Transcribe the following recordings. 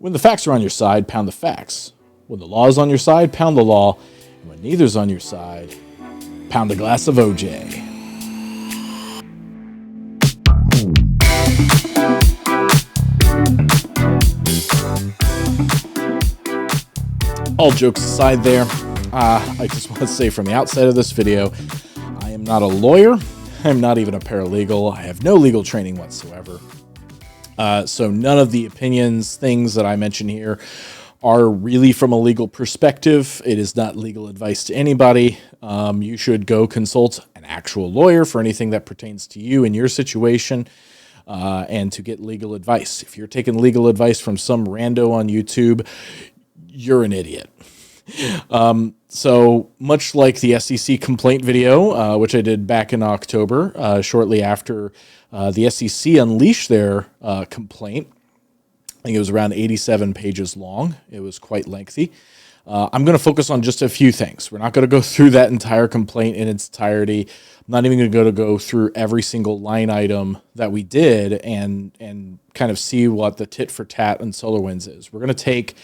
When the facts are on your side, pound the facts. When the law is on your side, pound the law. And when neither's on your side, pound a glass of OJ. All jokes aside there, I just want to say from the outset of this video, I am not a lawyer. I'm not even a paralegal. I have no legal training whatsoever. So none of the opinions, things that I mention here are really from a legal perspective. It is not legal advice to anybody. You should go consult an actual lawyer for anything that pertains to you and your situation, and to get legal advice. If you're taking legal advice from some rando on YouTube, you're an idiot. So much like the SEC complaint video, which I did back in October, shortly after the SEC unleashed their complaint. I think it was around 87 pages long. It was quite lengthy. I'm going to focus on just a few things. We're not going to go through that entire complaint in its entirety. I'm not even going to go through every single line item that we did and kind of see what the tit for tat on SolarWinds is. We're going to take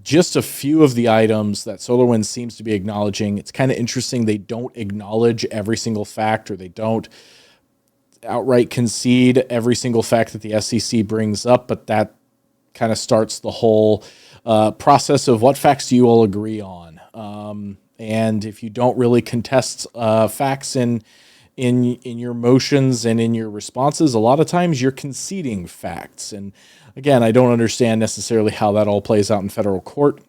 just a few of the items that SolarWinds seems to be acknowledging. It's kind of interesting. They don't acknowledge every single fact, or they don't outright concede every single fact that the SEC brings up, but that kind of starts the whole process of what facts do you all agree on. And if you don't really contest facts in your motions and in your responses, a lot of times you're conceding facts. And again, I don't understand necessarily how that all plays out in federal court,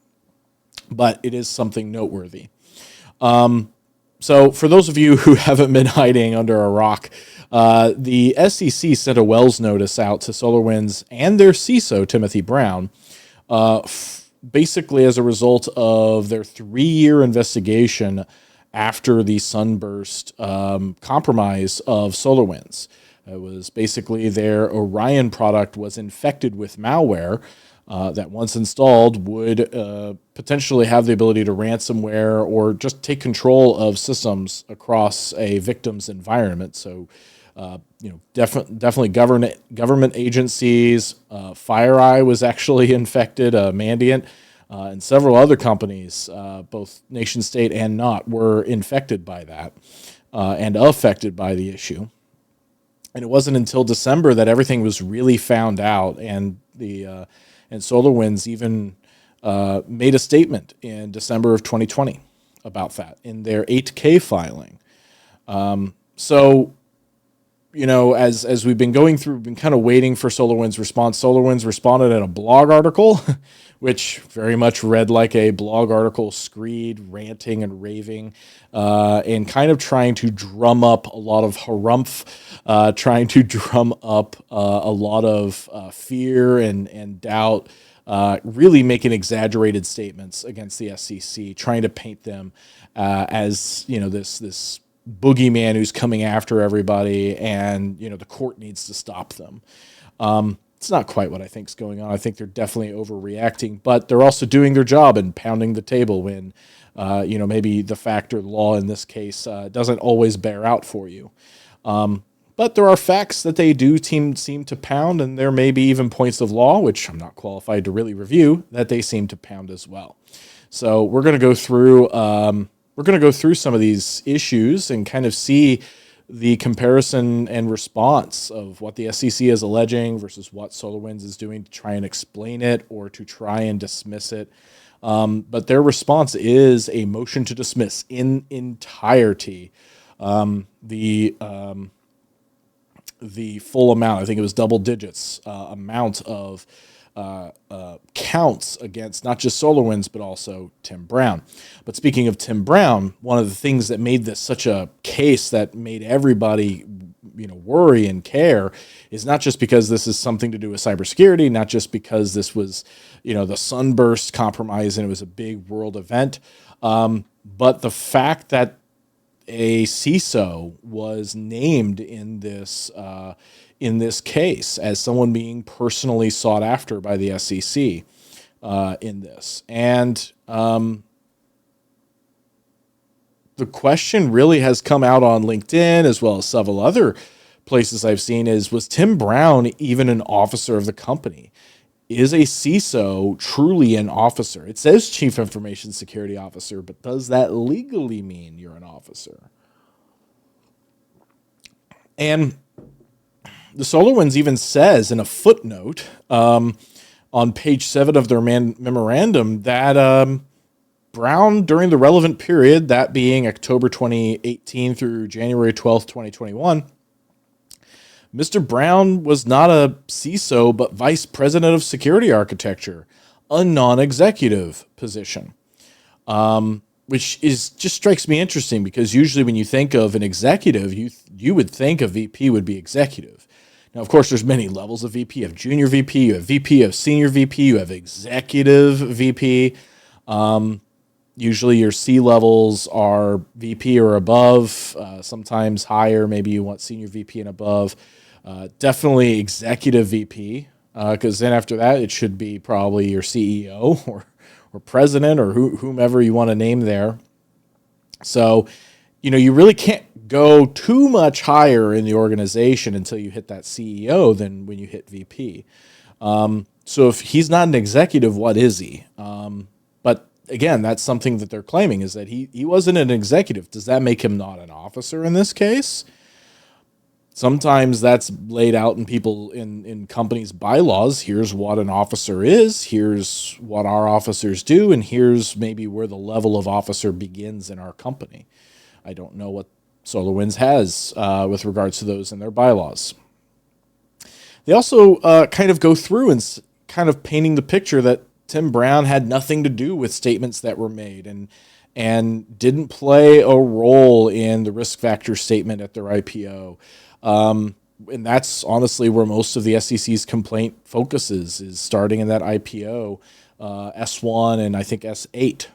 but it is something noteworthy. So for those of you who haven't been hiding under a rock, the SEC sent a Wells notice out to SolarWinds and their CISO, Timothy Brown, basically as a result of their 3-year investigation after the Sunburst compromise of SolarWinds. It was basically their Orion product was infected with malware that once installed would potentially have the ability to ransomware or just take control of systems across a victim's environment. So, definitely government agencies. FireEye was actually infected, Mandiant, and several other companies, both nation state and not, were infected by that and affected by the issue. And it wasn't until December that everything was really found out, and and SolarWinds even made a statement in December of 2020 about that in their 8K filing. As we've been going through, we've been kind of waiting for SolarWinds' response. SolarWinds responded in a blog article, which very much read like a blog article, screed, ranting and raving, and kind of trying to drum up a lot of harumph, trying to drum up a lot of fear and doubt, really making exaggerated statements against the SEC, trying to paint them as this boogeyman who's coming after everybody, and the court needs to stop them. It's not quite what I think is going on. I think they're definitely overreacting, but they're also doing their job and pounding the table when maybe the fact or the law in this case doesn't always bear out for you. But there are facts that they do seem to pound, and there may be even points of law, which I'm not qualified to really review, that they seem to pound as well. So we're going to go through some of these issues and kind of see the comparison and response of what the SEC is alleging versus what SolarWinds is doing to try and explain it or to try and dismiss it. But their response is a motion to dismiss in entirety. The full amount, I think it was double digits, amount of counts against not just SolarWinds, but also Tim Brown. But speaking of Tim Brown, one of the things that made this such a case that made everybody, worry and care is not just because this is something to do with cybersecurity, not just because this was, the Sunburst compromise and it was a big world event, but the fact that a CISO was named in this case as someone being personally sought after by the SEC in this. And the question really has come out on LinkedIn as well as several other places I've seen was Tim Brown even an officer of the company? is a CISO truly an officer? It says Chief Information Security Officer, but does that legally mean you're an officer? And the SolarWinds even says in a footnote on page 7 of their memorandum that Brown, during the relevant period, that being October 2018 through January 12th, 2021, Mr. Brown was not a CISO, but Vice President of Security Architecture, a non-executive position, which just strikes me interesting because usually when you think of an executive, you would think a VP would be executive. Now, of course, there's many levels of VP. You have junior VP, you have VP, you have senior VP, you have executive VP. Usually your C levels are VP or above, sometimes higher. Maybe you want senior VP and above. Definitely executive VP, because then after that, it should be probably your CEO or president or whomever you want to name there. So, you really can't go too much higher in the organization until you hit that CEO than when you hit VP. So if he's not an executive, what is he? But again, that's something that they're claiming is that he wasn't an executive. Does that make him not an officer in this case? Sometimes that's laid out in in companies' bylaws. Here's what an officer is. Here's what our officers do. And here's maybe where the level of officer begins in our company. I don't know what SolarWinds has with regards to those in their bylaws. They also kind of go through and kind of painting the picture that Tim Brown had nothing to do with statements that were made and didn't play a role in the risk factor statement at their IPO. And that's honestly where most of the SEC's complaint focuses, is starting in that IPO, S1 and I think S8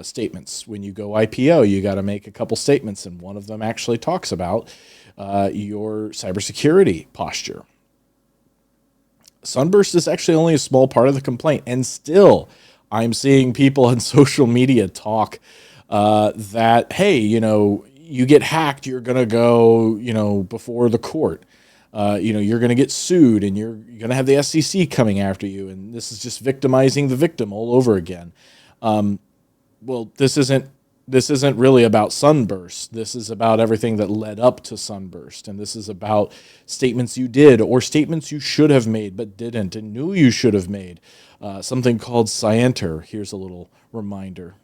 statements. When you go IPO, you got to make a couple statements, and one of them actually talks about your cybersecurity posture. Sunburst is actually only a small part of the complaint, and still I'm seeing people on social media talk that, hey, you get hacked, you're going to go, before the court. You're going to get sued and you're going to have the SEC coming after you. And this is just victimizing the victim all over again. Well, this isn't really about Sunburst. This is about everything that led up to Sunburst. And this is about statements you did or statements you should have made but didn't and knew you should have made. Something called scienter. Here's a little reminder.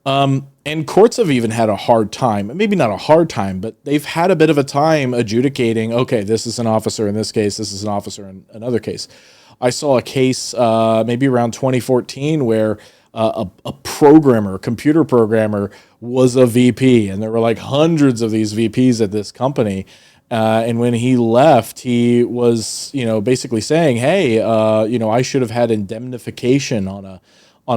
And courts have even had a hard time, maybe not a hard time, but they've had a bit of a time adjudicating, okay, this is an officer in this case, this is an officer in another case. I saw a case maybe around 2014 where a programmer, a computer programmer, was a VP, and there were like hundreds of these VPs at this company. And when he left, he was, basically saying, hey, I should have had indemnification on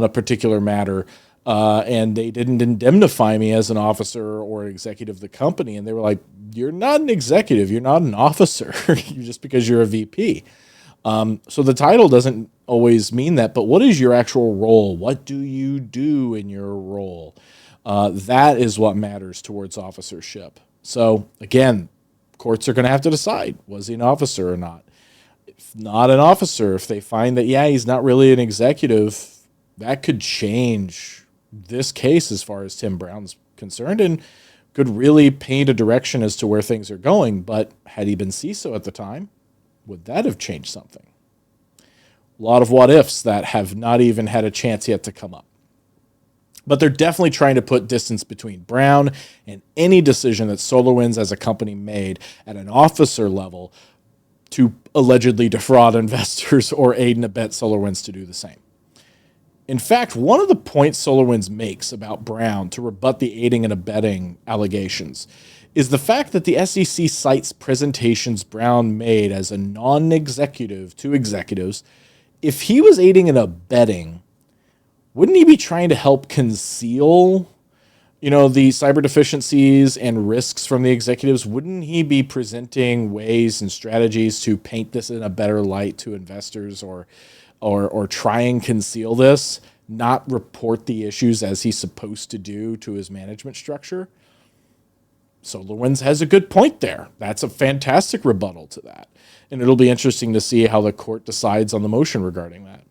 a particular matter. And they didn't indemnify me as an officer or executive of the company. And they were like, you're not an executive. You're not an officer just because you're a VP. So the title doesn't always mean that, but what is your actual role? What do you do in your role? That is what matters towards officership. So again, courts are going to have to decide, was he an officer or not? If not an officer, if they find that, yeah, he's not really an executive, that could change this case as far as Tim Brown's concerned and could really paint a direction as to where things are going. But had he been CISO at the time, would that have changed something? A lot of what ifs that have not even had a chance yet to come up. But they're definitely trying to put distance between Brown and any decision that SolarWinds as a company made at an officer level to allegedly defraud investors or aid and abet SolarWinds to do the same. In fact, one of the points SolarWinds makes about Brown to rebut the aiding and abetting allegations is the fact that the SEC cites presentations Brown made as a non-executive to executives. If he was aiding and abetting, wouldn't he be trying to help conceal, the cyber deficiencies and risks from the executives? Wouldn't he be presenting ways and strategies to paint this in a better light to investors or try and conceal this, not report the issues as he's supposed to do to his management structure? SolarWinds has a good point there. That's a fantastic rebuttal to that. And it'll be interesting to see how the court decides on the motion regarding that.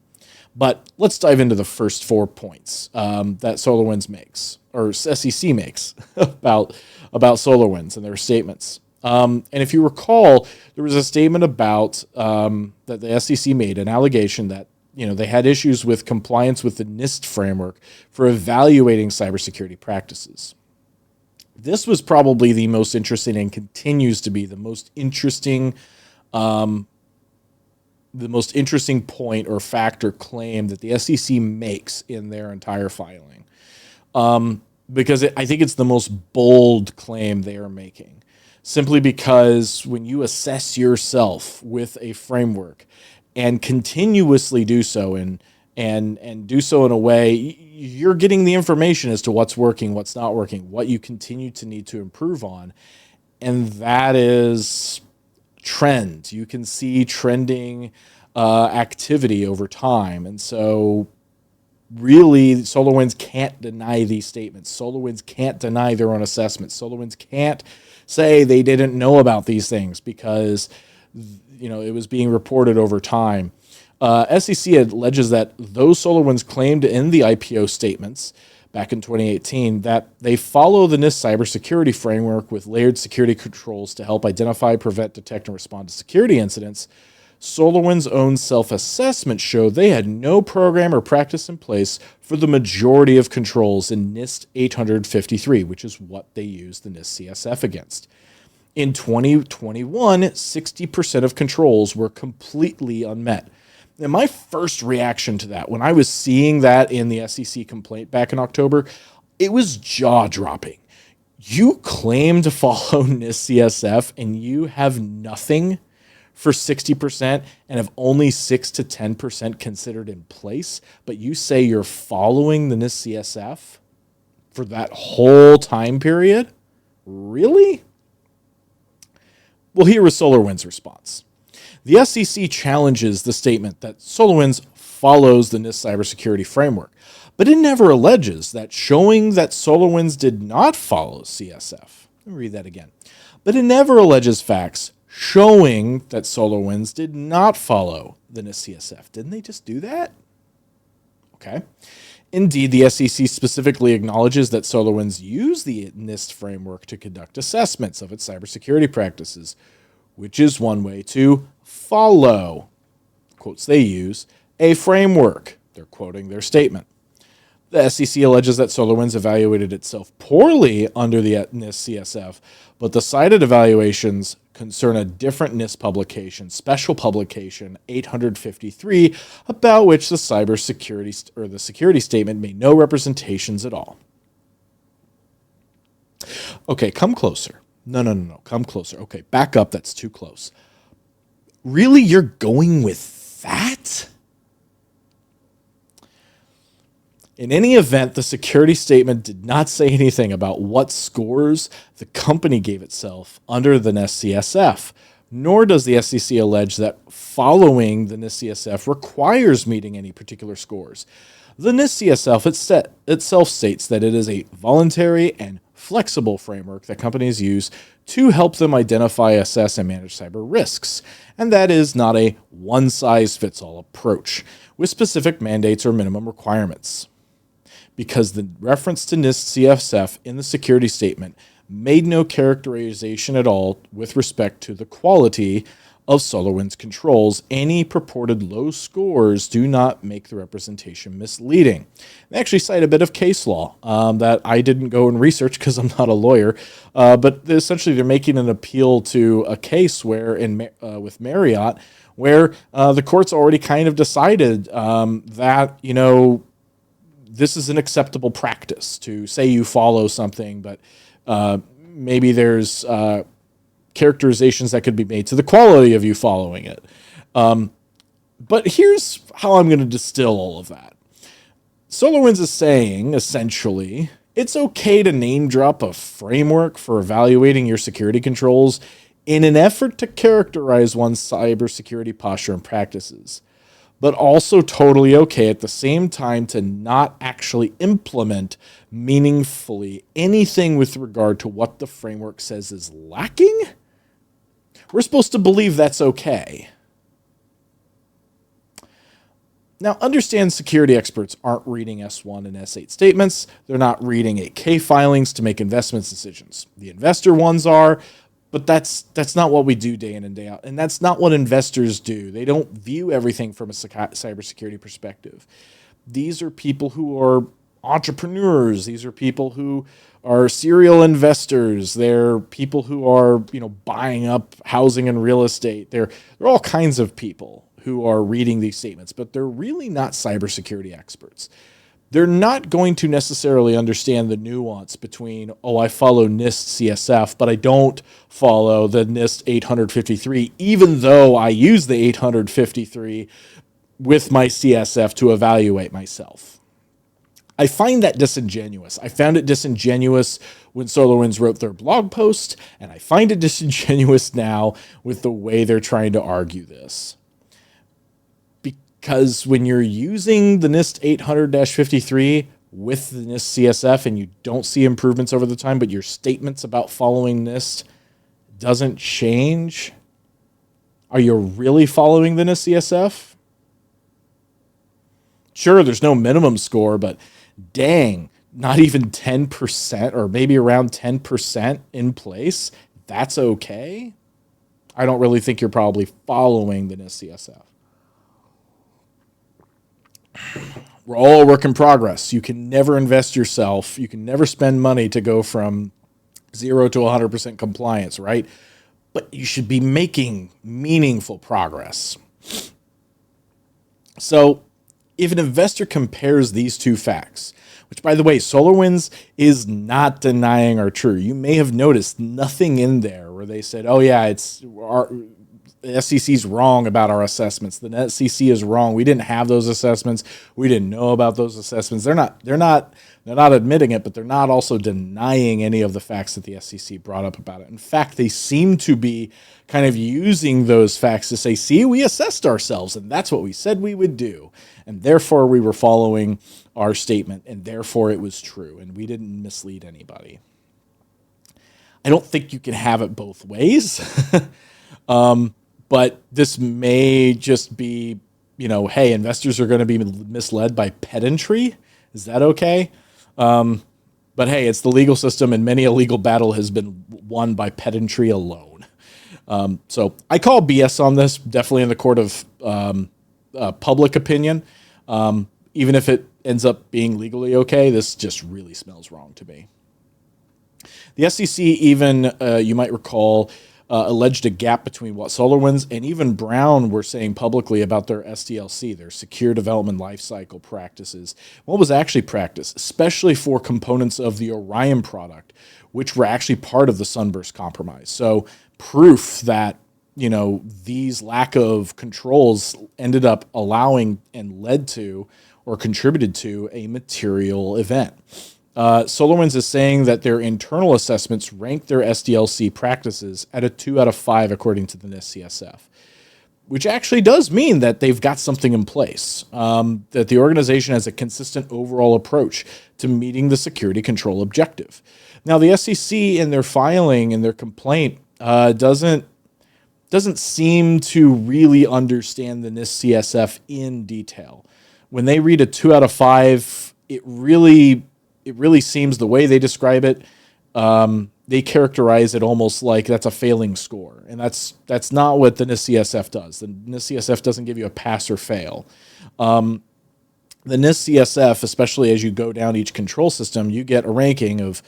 But let's dive into the first 4 points that SolarWinds makes, or SEC makes, about SolarWinds and their statements. And if you recall, there was a statement about that the SEC made an allegation that they had issues with compliance with the NIST framework for evaluating cybersecurity practices. This was probably the most interesting and continues to be the most interesting point or fact or claim that the SEC makes in their entire filing. Because I think it's the most bold claim they are making. Simply because when you assess yourself with a framework and continuously do so and do so in a way, you're getting the information as to what's working, what's not working, what you continue to need to improve on. And that is trend. You can see trending activity over time. And so really, SolarWinds can't deny these statements. SolarWinds can't deny their own assessments. SolarWinds can't say they didn't know about these things because it was being reported over time. SEC alleges that those SolarWinds claimed in the IPO statements back in 2018 that they follow the NIST cybersecurity framework with layered security controls to help identify, prevent, detect, and respond to security incidents. SolarWinds' own self-assessment showed they had no program or practice in place for the majority of controls in NIST 853, which is what they used the NIST CSF against. In 2021, 60% of controls were completely unmet. And my first reaction to that, when I was seeing that in the SEC complaint back in October, it was jaw-dropping. You claim to follow NIST CSF and you have nothing for 60% and have only 6 to 10% considered in place, but you say you're following the NIST CSF for that whole time period? Really? Well, here was SolarWinds' response. The SEC challenges the statement that SolarWinds follows the NIST cybersecurity framework, but it never alleges that showing that SolarWinds did not follow CSF. Let me read that again. But it never alleges facts showing that SolarWinds did not follow the NIST CSF. Didn't they just do that? Okay. Indeed, the SEC specifically acknowledges that SolarWinds used the NIST framework to conduct assessments of its cybersecurity practices, which is one way to follow, quotes they use, a framework. They're quoting their statement. The SEC alleges that SolarWinds evaluated itself poorly under the NIST CSF, but the cited evaluations concern a different NIST publication, Special Publication 853, about which the cybersecurity or the security statement made no representations at all. Okay, come closer. No, come closer. Okay, back up. That's too close. Really, you're going with that? In any event, the security statement did not say anything about what scores the company gave itself under the NIST CSF, nor does the SEC allege that following the NIST CSF requires meeting any particular scores. The NIST CSF itself states that it is a voluntary and flexible framework that companies use to help them identify, assess, and manage cyber risks, and that is not a one-size-fits-all approach with specific mandates or minimum requirements. Because the reference to NIST CSF in the security statement made no characterization at all with respect to the quality of SolarWinds controls, any purported low scores do not make the representation misleading. They actually cite a bit of case law that I didn't go and research because I'm not a lawyer, but essentially they're making an appeal to a case where with Marriott, where the court's already kind of decided that, this is an acceptable practice to say you follow something, but maybe there's characterizations that could be made to the quality of you following it. But here's how I'm going to distill all of that. SolarWinds is saying, essentially, it's okay to name drop a framework for evaluating your security controls in an effort to characterize one's cybersecurity posture and practices. but also totally okay at the same time to not actually implement meaningfully anything with regard to what the framework says is lacking? We're supposed to believe that's okay. Now, understand security experts aren't reading S1 and S8 statements. They're not reading 8K filings to make investment decisions. The investor ones are, but that's not what we do day in and day out. And that's not what investors do. They don't view everything from a cybersecurity perspective. These are people who are entrepreneurs. These are people who are serial investors. They're people who are, buying up housing and real estate. They're all kinds of people who are reading these statements, but they're really not cybersecurity experts. They're not going to necessarily understand the nuance between, I follow NIST CSF, but I don't follow the NIST 853, even though I use the 853 with my CSF to evaluate myself. I find that disingenuous. I found it disingenuous when SolarWinds wrote their blog post, and I find it disingenuous now with the way they're trying to argue this. Because when you're using the NIST 800-53 with the NIST CSF and you don't see improvements over the time, but your statements about following NIST doesn't change, are you really following the NIST CSF? Sure, there's no minimum score, but dang, not even 10% or maybe around 10% in place, that's okay? I don't really think you're probably following the NIST CSF. We're all a work in progress. You can never invest yourself. You can never spend money to go from 0 to 100% compliance, right? But you should be making meaningful progress. So if an investor compares these two facts, which, by the way, SolarWinds is not denying are true. You may have noticed nothing in there where they said, the SEC's wrong about our assessments. The SEC is wrong. We didn't have those assessments. We didn't know about those assessments. They're not admitting it, but they're not also denying any of the facts that the SEC brought up about it. In fact, they seem to be kind of using those facts to say, see, we assessed ourselves, and that's what we said we would do. And therefore, we were following our statement, and therefore it was true, and we didn't mislead anybody. I don't think you can have it both ways. But this may just be, hey, investors are going to be misled by pedantry. Is that okay? But hey, it's the legal system, and many a legal battle has been won by pedantry alone. So I call BS on this, definitely in the court of public opinion. Even if it ends up being legally okay, this just really smells wrong to me. The SEC even, you might recall, alleged a gap between what SolarWinds and even Brown were saying publicly about their SDLC, their secure development lifecycle practices. What was actually practiced, especially for components of the Orion product, which were actually part of the Sunburst compromise. So proof that, these lack of controls ended up allowing and led to or contributed to a material event. SolarWinds is saying that their internal assessments rank their SDLC practices at a 2 out of 5 according to the NIST CSF, which actually does mean that they've got something in place, that the organization has a consistent overall approach to meeting the security control objective. Now, the SEC in their filing and their complaint doesn't seem to really understand the NIST CSF in detail. When they read a 2 out of 5, it really seems the way they describe it, they characterize it almost like that's a failing score. And that's not what the NIST CSF does. The NIST CSF doesn't give you a pass or fail. The NIST CSF, especially as you go down each control system, you get a ranking of,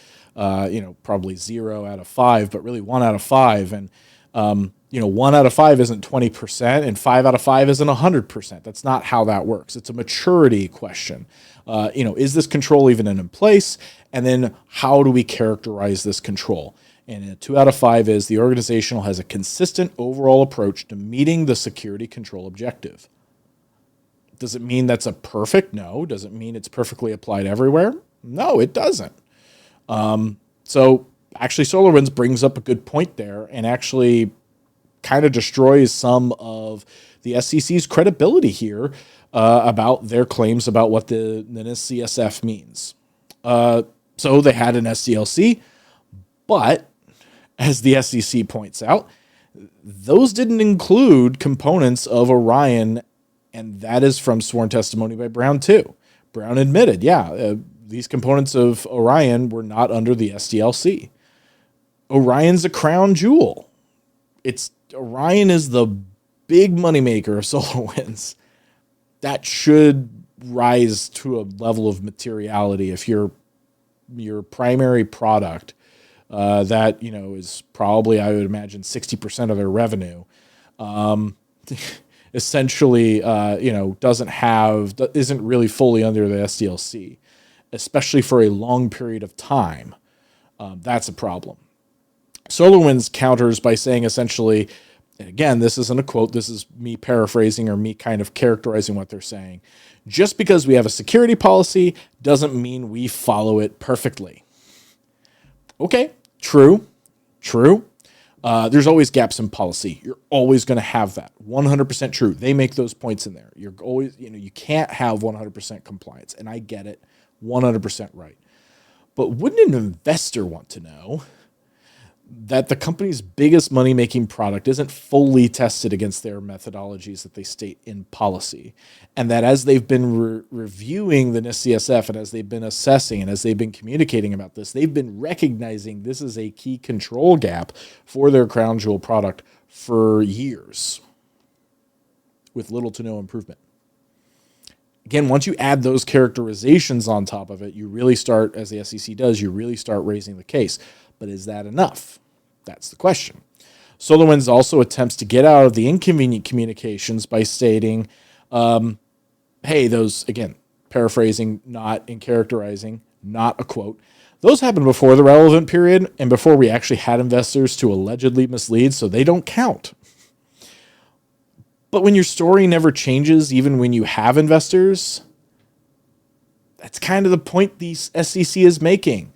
probably 0 out of 5, but really 1 out of 5. And, 1 out of 5 isn't 20% and 5 out of 5 isn't 100%. That's not how that works. It's a maturity question. Is this control even in place? And then how do we characterize this control? And a 2 out of 5 is the organization has a consistent overall approach to meeting the security control objective. Does it mean that's a perfect? No. Does it mean it's perfectly applied everywhere? No, it doesn't. So actually SolarWinds brings up a good point there and actually kind of destroys some of the SEC's credibility here about their claims about what the NIST CSF means. So they had an SDLC, but as the SEC points out, those didn't include components of Orion, and that is from sworn testimony by Brown too. Brown admitted, these components of Orion were not under the SDLC. Orion's a crown jewel. Orion is the big moneymaker of SolarWinds. That should rise to a level of materiality if your primary product that is probably, I would imagine, 60% of their revenue, essentially isn't really fully under the SDLC, especially for a long period of time. That's a problem. SolarWinds counters by saying essentially, and again, this isn't a quote, this is me paraphrasing or me kind of characterizing what they're saying. Just because we have a security policy doesn't mean we follow it perfectly. Okay, true. There's always gaps in policy. You're always going to have that. 100% true. They make those points in there. You're always, you can't have 100% compliance, and I get it. 100% right. But wouldn't an investor want to know that the company's biggest money-making product isn't fully tested against their methodologies that they state in policy, and that as they've been reviewing the NIST CSF and as they've been assessing and as they've been communicating about this, they've been recognizing this is a key control gap for their crown jewel product for years with little to no improvement. Again, once you add those characterizations on top of it, you really start, as the SEC does, you really start raising the case. But is that enough? That's the question. SolarWinds also attempts to get out of the inconvenient communications by stating, hey, those, again, paraphrasing, not in characterizing, not a quote, those happened before the relevant period and before we actually had investors to allegedly mislead, so they don't count. But when your story never changes, even when you have investors, that's kind of the point the SEC is making.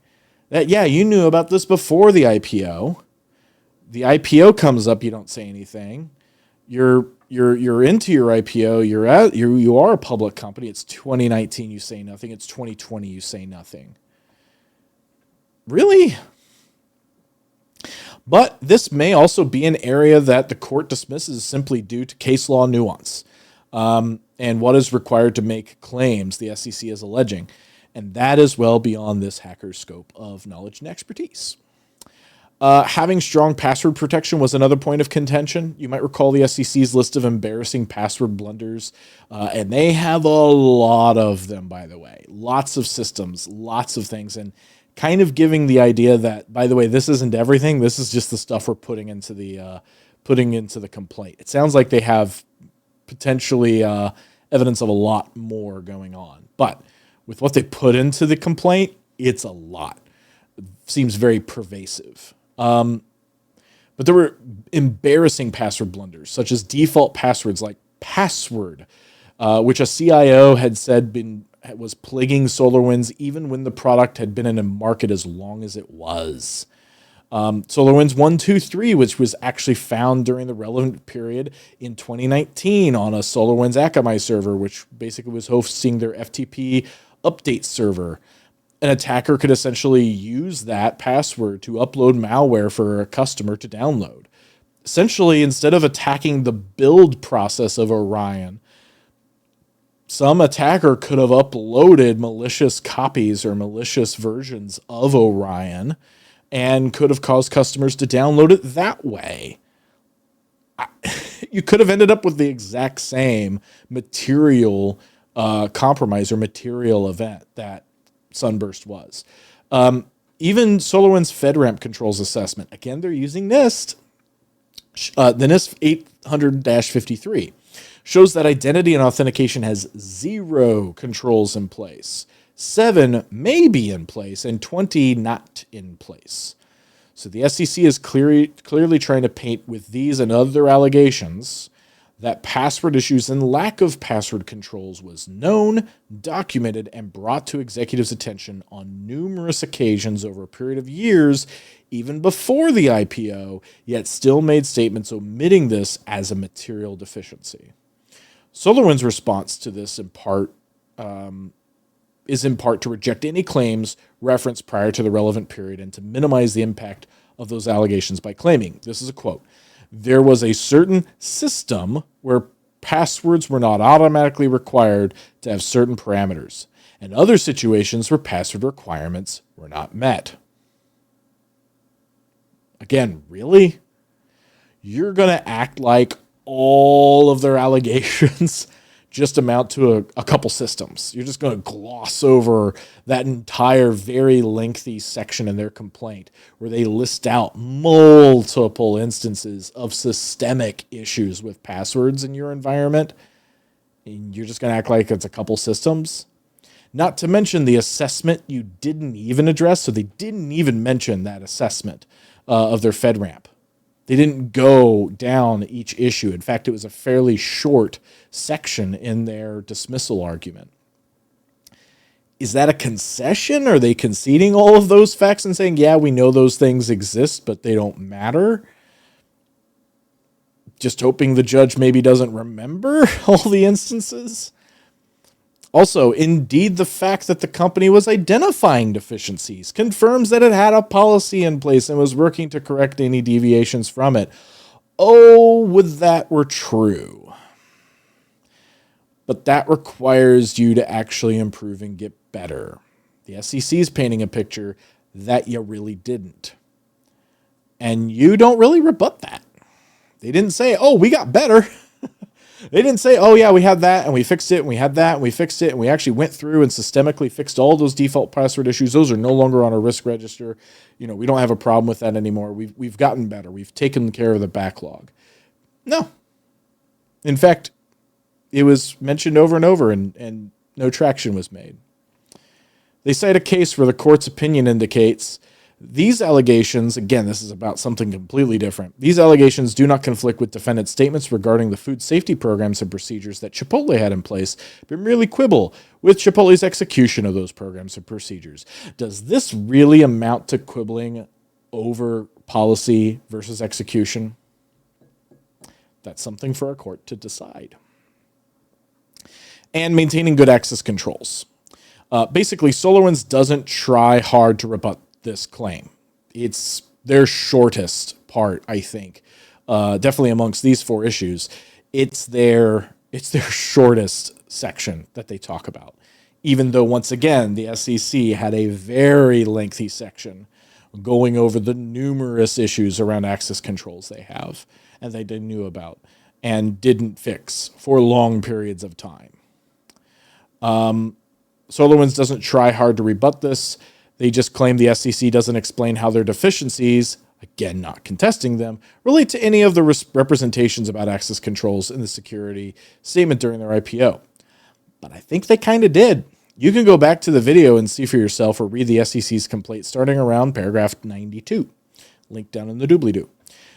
That, you knew about this before the IPO. The IPO comes up, you don't say anything. You're into your IPO. You are a public company. It's 2019, you say nothing. It's 2020, you say nothing. Really? But this may also be an area that the court dismisses simply due to case law nuance and what is required to make claims the SEC is alleging. And that is well beyond this hacker's scope of knowledge and expertise. Having strong password protection was another point of contention. You might recall the SEC's list of embarrassing password blunders, and they have a lot of them, by the way. Lots of systems, lots of things, and kind of giving the idea that, by the way, this isn't everything. This is just the stuff we're putting into the complaint. It sounds like they have potentially evidence of a lot more going on, but with what they put into the complaint, it's a lot. It seems very pervasive. But there were embarrassing password blunders, such as default passwords like password, which a CIO had said was plaguing SolarWinds even when the product had been in a market as long as it was. SolarWinds 123, which was actually found during the relevant period in 2019 on a SolarWinds Akamai server, which basically was hosting their FTP update server. An attacker could essentially use that password to upload malware for a customer to download. Essentially, instead of attacking the build process of Orion, some attacker could have uploaded malicious copies or malicious versions of Orion and could have caused customers to download it that way. You could have ended up with the exact same material compromise or material event that Sunburst was. Even SolarWinds FedRAMP controls assessment. Again, they're using NIST. The NIST 800-53 shows that identity and authentication has 0 controls in place. 7 may be in place and 20 not in place. So the SEC is clearly trying to paint with these and other allegations that password issues and lack of password controls was known, documented, and brought to executives' attention on numerous occasions over a period of years, even before the IPO, yet still made statements omitting this as a material deficiency. SolarWinds' response to this is in part to reject any claims referenced prior to the relevant period and to minimize the impact of those allegations by claiming, this is a quote, "There was a certain system where passwords were not automatically required to have certain parameters, and other situations where password requirements were not met." Again, really? You're going to act like all of their allegations just amount to a couple systems. You're just going to gloss over that entire very lengthy section in their complaint where they list out multiple instances of systemic issues with passwords in your environment. And you're just going to act like it's a couple systems. Not to mention the assessment you didn't even address. So they didn't even mention that assessment of their FedRAMP. They didn't go down each issue. In fact, it was a fairly short section in their dismissal argument. Is that a concession? Are they conceding all of those facts and saying, yeah, we know those things exist, but they don't matter? Just hoping the judge maybe doesn't remember all the instances? Also, indeed, the fact that the company was identifying deficiencies confirms that it had a policy in place and was working to correct any deviations from it. Oh, would that were true. But that requires you to actually improve and get better. The SEC is painting a picture that you really didn't. And you don't really rebut that. They didn't say, oh, we got better. They didn't say, oh, yeah, we had that and we fixed it and we had that and we fixed it and we actually went through and systemically fixed all those default password issues. Those are no longer on our risk register. We don't have a problem with that anymore. We've gotten better. We've taken care of the backlog. No. In fact, it was mentioned over and over and no traction was made. They cite a case where the court's opinion indicates these allegations, again, this is about something completely different. These allegations do not conflict with defendant's statements regarding the food safety programs and procedures that Chipotle had in place, but merely quibble with Chipotle's execution of those programs and procedures. Does this really amount to quibbling over policy versus execution? That's something for a court to decide. And maintaining good access controls. Basically, SolarWinds doesn't try hard to rebut this claim. It's their shortest part, I think. Definitely amongst these four issues, it's their shortest section that they talk about. Even though, once again, the SEC had a very lengthy section going over the numerous issues around access controls they have and they knew about and didn't fix for long periods of time. SolarWinds doesn't try hard to rebut this. They just claim the SEC doesn't explain how their deficiencies, again, not contesting them, relate to any of the representations about access controls in the security statement during their IPO. But I think they kind of did. You can go back to the video and see for yourself or read the SEC's complaint starting around paragraph 92, linked down in the doobly-doo.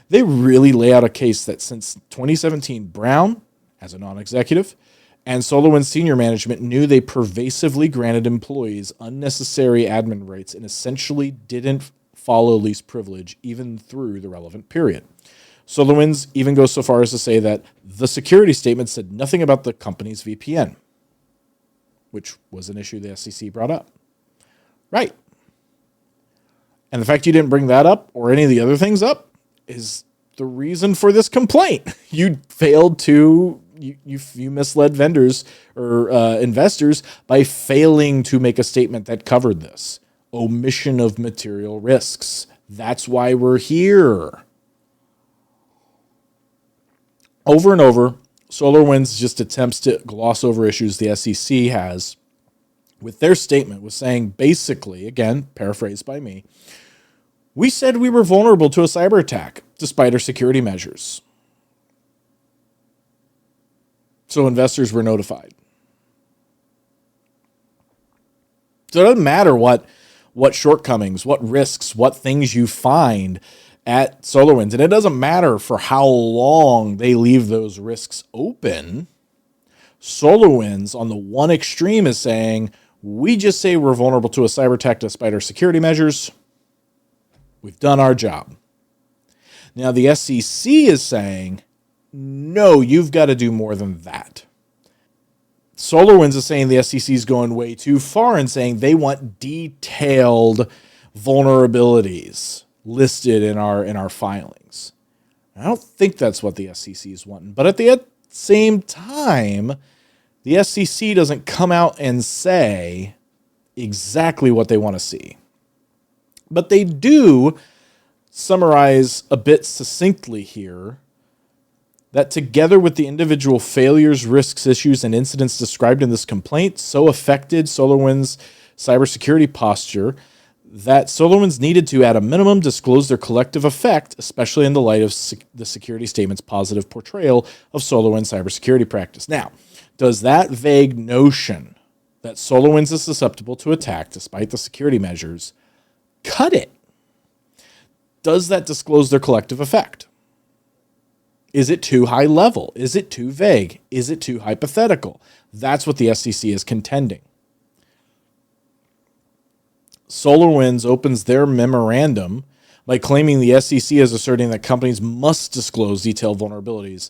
They really lay out a case that since 2017, Brown, as a non-executive, and SolarWinds senior management knew they pervasively granted employees unnecessary admin rights and essentially didn't follow least privilege even through the relevant period. SolarWinds even goes so far as to say that the security statement said nothing about the company's VPN, which was an issue the SEC brought up. Right. And the fact you didn't bring that up or any of the other things up is the reason for this complaint. You failed to... You misled vendors or investors by failing to make a statement that covered this. Omission of material risks. That's why we're here. Over and over, SolarWinds just attempts to gloss over issues the SEC has with their statement, was saying basically, again, paraphrased by me, we said we were vulnerable to a cyber attack despite our security measures. So investors were notified. So it doesn't matter what shortcomings, what risks, what things you find. at SolarWinds. And it doesn't matter for how long they leave those risks open. SolarWinds on the one extreme is saying, we just say we're vulnerable to a cyber attack despite our security measures. We've done our job. Now the SEC is saying, no, you've got to do more than that. SolarWinds is saying the SEC is going way too far and saying they want detailed vulnerabilities listed in our filings. I don't think that's what the SEC is wanting. But at the same time, the SEC doesn't come out and say exactly what they want to see. But they do summarize a bit succinctly here that together with the individual failures, risks, issues, and incidents described in this complaint so affected SolarWinds' cybersecurity posture that SolarWinds needed to, at a minimum, disclose their collective effect, especially in the light of the security statement's positive portrayal of SolarWinds' cybersecurity practice. Now, does that vague notion that SolarWinds is susceptible to attack despite the security measures cut it? Does that disclose their collective effect? Is it too high level? Is it too vague? Is it too hypothetical? That's what the SEC is contending. SolarWinds opens their memorandum by claiming the SEC is asserting that companies must disclose detailed vulnerabilities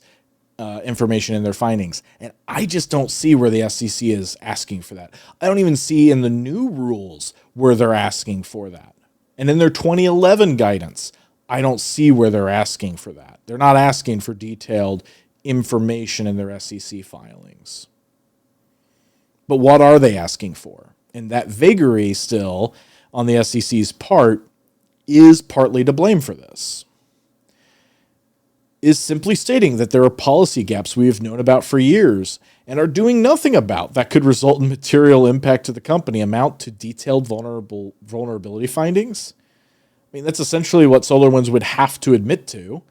information in their findings. And I just don't see where the SEC is asking for that. I don't even see in the new rules where they're asking for that. And in their 2011 guidance, I don't see where they're asking for that. They're not asking for detailed information in their SEC filings. But what are they asking for? And that vagary still on the SEC's part is partly to blame for this. Is simply stating that there are policy gaps we have known about for years and are doing nothing about that could result in material impact to the company amount to detailed vulnerability findings? I mean, that's essentially what SolarWinds would have to admit to.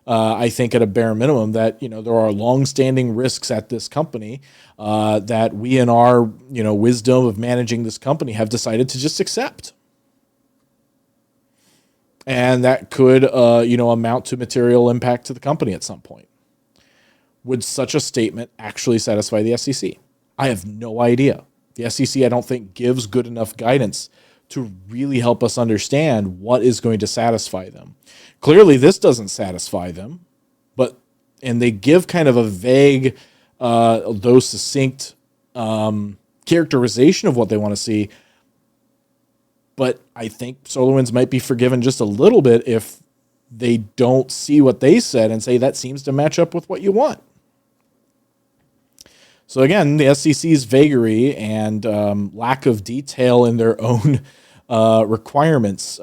I think at a bare minimum that, there are long-standing risks at this company that we in our, wisdom of managing this company have decided to just accept. And that could, amount to material impact to the company at some point. Would such a statement actually satisfy the SEC? I have no idea. The SEC, I don't think, gives good enough guidance to really help us understand what is going to satisfy them. Clearly, this doesn't satisfy them, and they give kind of a vague, though succinct characterization of what they want to see. But I think SolarWinds might be forgiven just a little bit if they don't see what they said and say that seems to match up with what you want. So again, the SEC's vagary and lack of detail in their own requirements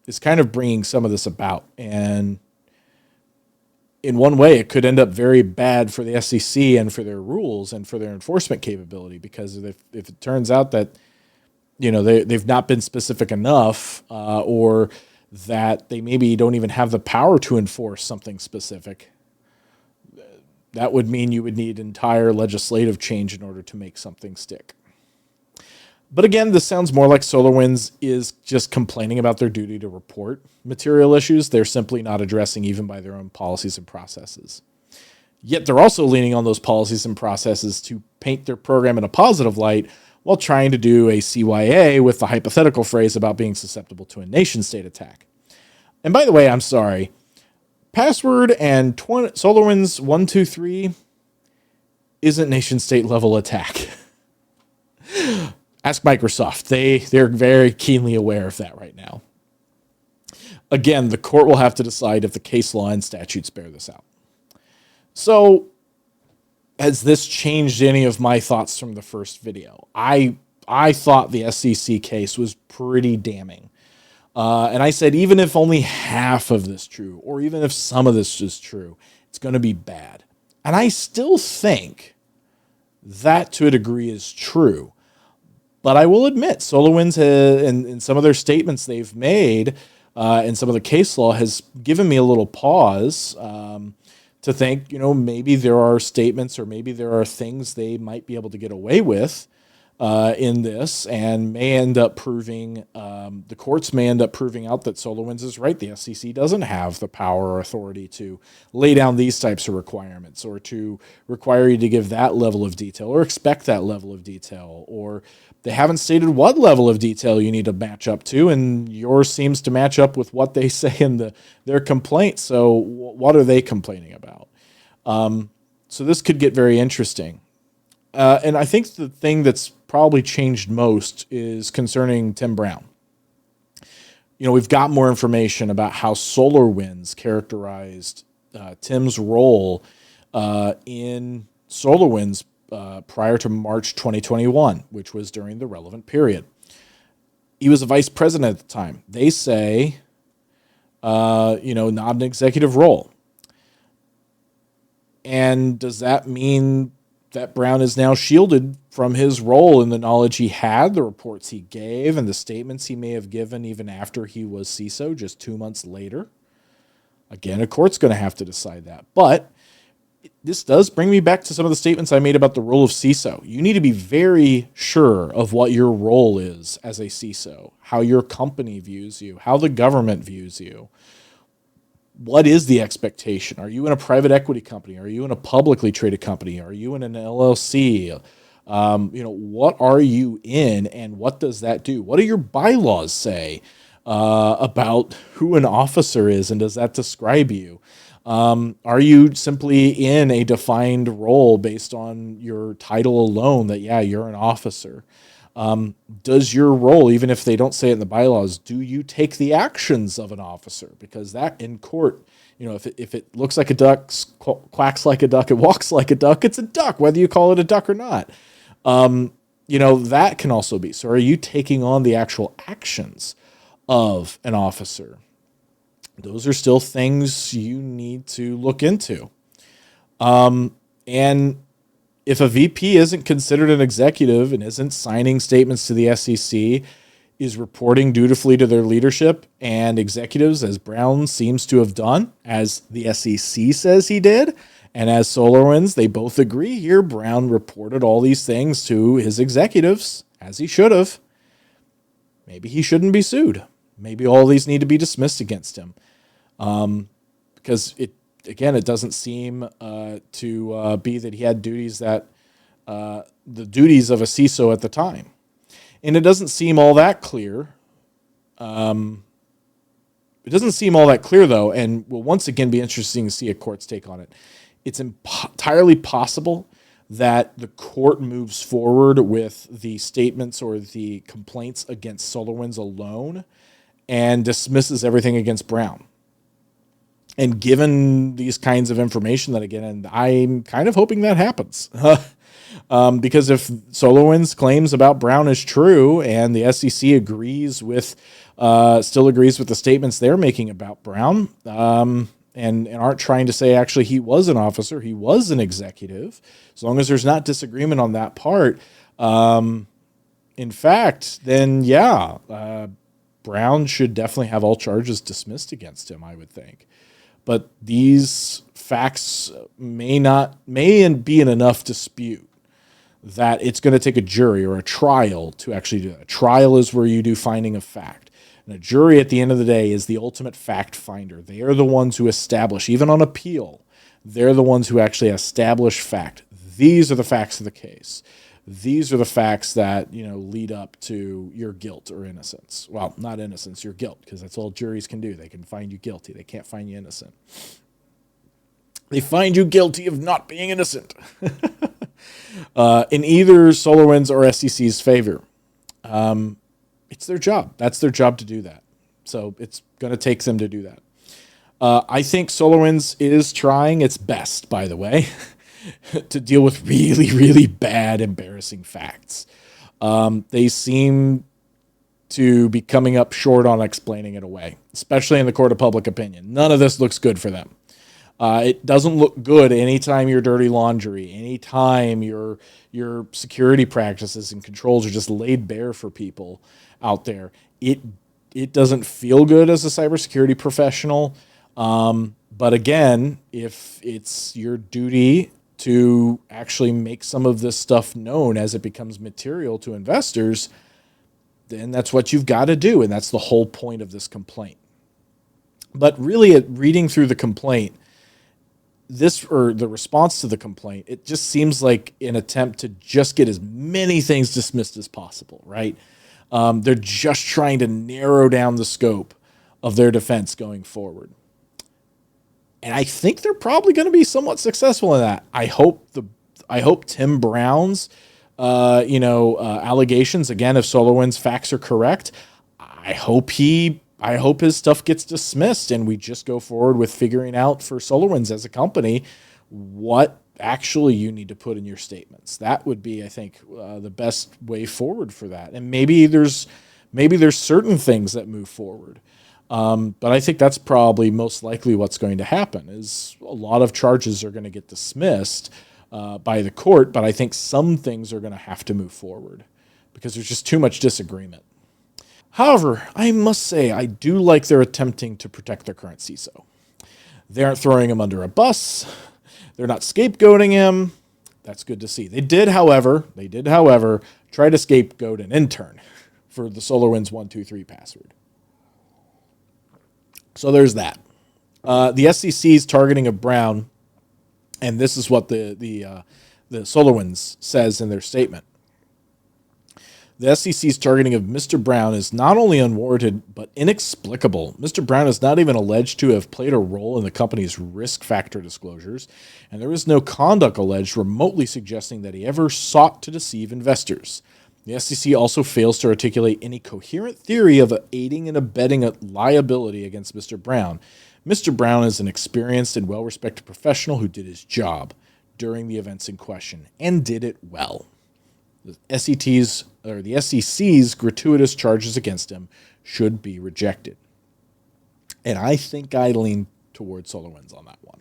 is kind of bringing some of this about. And in one way, it could end up very bad for the SEC and for their rules and for their enforcement capability, because if it turns out that they've not been specific enough or that they maybe don't even have the power to enforce something specific, that would mean you would need entire legislative change in order to make something stick. But again, this sounds more like SolarWinds is just complaining about their duty to report material issues. They're simply not addressing even by their own policies and processes. Yet they're also leaning on those policies and processes to paint their program in a positive light while trying to do a CYA with the hypothetical phrase about being susceptible to a nation-state attack. And by the way, I'm sorry, Password and SolarWinds 123 isn't nation-state level attack. Ask Microsoft. They're very keenly aware of that right now. Again, the court will have to decide if the case law and statutes bear this out. So, has this changed any of my thoughts from the first video? I thought the SEC case was pretty damning. And I said, even if only half of this true, or even if some of this is true, it's going to be bad. And I still think that to a degree is true. But I will admit, SolarWinds in some of their statements they've made and some of the case law has given me a little pause to think, maybe there are statements or maybe there are things they might be able to get away with in this, and may end up proving, the courts may end up proving out that SolarWinds is right. The FCC doesn't have the power or authority to lay down these types of requirements, or to require you to give that level of detail, or expect that level of detail, or they haven't stated what level of detail you need to match up to, and yours seems to match up with what they say in their complaint. So what are they complaining about? So this could get very interesting. And I think the thing that's probably changed most is concerning Tim Brown. We've got more information about how SolarWinds characterized Tim's role in SolarWinds prior to March 2021, which was during the relevant period. He was a vice president at the time. They say, not an executive role. And does that mean that Brown is now shielded from his role in the knowledge he had, the reports he gave, and the statements he may have given even after he was CISO just 2 months later? Again, a court's going to have to decide that. But this does bring me back to some of the statements I made about the role of CISO. You need to be very sure of what your role is as a CISO, how your company views you, how the government views you. What is the expectation? Are you in a private equity company? Are you in a publicly traded company? Are you in an LLC? What are you in, and what does that do? What do your bylaws say about who an officer is, and does that describe you? Are you simply in a defined role based on your title alone that, yeah, you're an officer? Does your role, even if they don't say it in the bylaws, do you take the actions of an officer? Because that in court, if it looks like a duck, quacks like a duck, it walks like a duck, it's a duck, whether you call it a duck or not. That can also be. So are you taking on the actual actions of an officer? Those are still things you need to look into. And if a VP isn't considered an executive and isn't signing statements to the SEC, is reporting dutifully to their leadership and executives, as Brown seems to have done, as the SEC says he did, and as SolarWinds, they both agree here, Brown reported all these things to his executives, as he should have. Maybe he shouldn't be sued. Maybe all these need to be dismissed against him. Because it doesn't seem to be that he had duties that the duties of a CISO at the time. And it doesn't seem all that clear. It doesn't seem all that clear, though, and will once again be interesting to see a court's take on it. It's entirely possible that the court moves forward with the statements or the complaints against SolarWinds alone and dismisses everything against Brown. And given these kinds of information that, again, and I'm kind of hoping that happens. Because if SolarWinds claims about Brown is true and the SEC agrees with, still agrees with the statements they're making about Brown, and aren't trying to say actually he was an officer, he was an executive, as long as there's not disagreement on that part, in fact, then yeah, Brown should definitely have all charges dismissed against him, I would think. But these facts may be in enough dispute that it's going to take a jury or a trial to actually do that. A trial is where you do finding of fact. And a jury at the end of the day is the ultimate fact finder. They are the ones who establish, even on appeal, they're the ones who actually establish fact. These are the facts of the case. These are the facts that, lead up to your guilt or innocence. Well, not innocence, your guilt, because that's all juries can do. They can find you guilty. They can't find you innocent. They find you guilty of not being innocent. In either SolarWinds or SEC's favor. It's their job. That's their job to do that. So it's going to take them to do that. I think SolarWinds is trying its best, by the way, to deal with really, really bad, embarrassing facts. They seem to be coming up short on explaining it away, especially in the court of public opinion. None of this looks good for them. It doesn't look good anytime your dirty laundry, anytime your security practices and controls are just laid bare for people out there. It doesn't feel good as a cybersecurity professional. But again, if it's your duty to actually make some of this stuff known as it becomes material to investors, then that's what you've got to do. And that's the whole point of this complaint. But really, reading through the complaint, the response to the complaint, it just seems like an attempt to just get as many things dismissed as possible, right? They're just trying to narrow down the scope of their defense going forward. And I think they're probably going to be somewhat successful in that. I hope Tim Brown's allegations, again, if SolarWinds facts are correct, I hope his stuff gets dismissed and we just go forward with figuring out for SolarWinds as a company what actually you need to put in your statements. That would be, I think, the best way forward for that. And maybe there's certain things that move forward. But I think that's probably most likely what's going to happen is a lot of charges are going to get dismissed by the court, but I think some things are going to have to move forward because there's just too much disagreement. However, I must say I do like they're attempting to protect their current CISO. They aren't throwing him under a bus. They're not scapegoating him. That's good to see. They did, however, try to scapegoat an intern for the SolarWinds 123 password. So there's that. The SEC's targeting of Brown, and this is what the SolarWinds says in their statement. The SEC's targeting of Mr. Brown is not only unwarranted, but inexplicable. Mr. Brown is not even alleged to have played a role in the company's risk factor disclosures, and there is no conduct alleged remotely suggesting that he ever sought to deceive investors. The SEC also fails to articulate any coherent theory of aiding and abetting a liability against Mr. Brown. Mr. Brown is an experienced and well-respected professional who did his job during the events in question and did it well. The SEC's gratuitous charges against him should be rejected. And I think I lean towards SolarWinds on that one.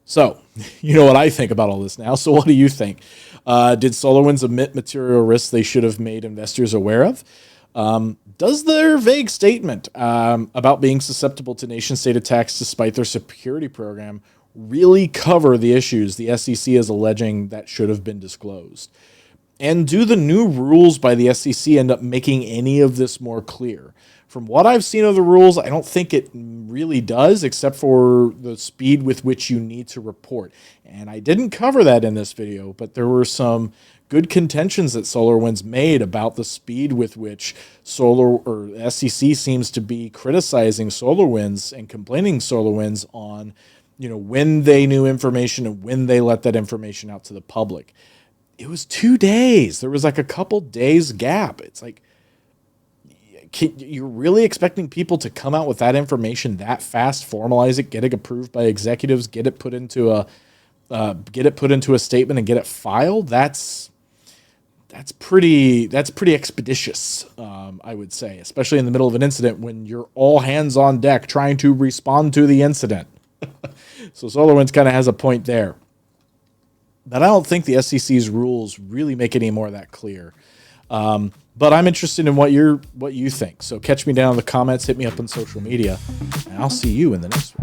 So, you know what I think about all this now. So what do you think? Did SolarWinds omit material risks they should have made investors aware of? Does their vague statement about being susceptible to nation-state attacks despite their security program really cover the issues the SEC is alleging that should have been disclosed? And do the new rules by the SEC end up making any of this more clear? From what I've seen of the rules, I don't think it really does, except for the speed with which you need to report. And I didn't cover that in this video, but there were some good contentions that SolarWinds made about the speed with which SEC seems to be criticizing SolarWinds and complaining SolarWinds on, when they knew information and when they let that information out to the public. It was 2 days. There was like a couple days gap. It's like, you're really expecting people to come out with that information that fast, formalize it, get it approved by executives, get it put into a statement and get it filed? That's pretty expeditious, I would say, especially in the middle of an incident when you're all hands on deck trying to respond to the incident. So SolarWinds kind of has a point there. But I don't think the SEC's rules really make any more of that clear. But I'm interested in what you think. So catch me down in the comments, hit me up on social media, and I'll see you in the next one.